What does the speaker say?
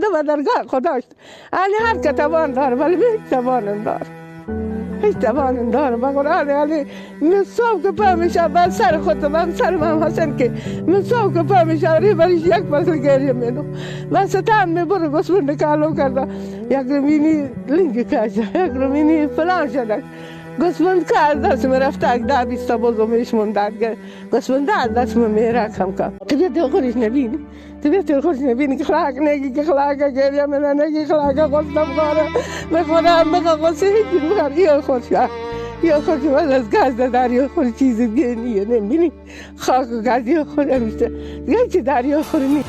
و درگاه خداش علی هر که توان داره ولی هیچ توان داره هیچ توان داره به قرآن علی من صبح که پا میشه بر سر خود و سر من حسن که من صبح که پا میشه ریبرش یک فصل گریه منو من ستم میبره گسبون نکالو کرده یک رومینی لنگ کشه یک رومینی فلان شده گسبون که از دست می رفته اک ده بیستا بزرمیش موندد گسبون ده از دست می میره کم کم طبیعت خودش نبینی طبیعت خودش نبینی که خلاق نگی که خلاق گریه منه نگی خلاق خودم کاره بخورم بخوا قصه هیچی بخور یا خودشه یا خود من از گاز دریا خود چیز دیگه نیه نمیبینی خاک و گاز یا خود همیشه دیگه چی دریا خود نیست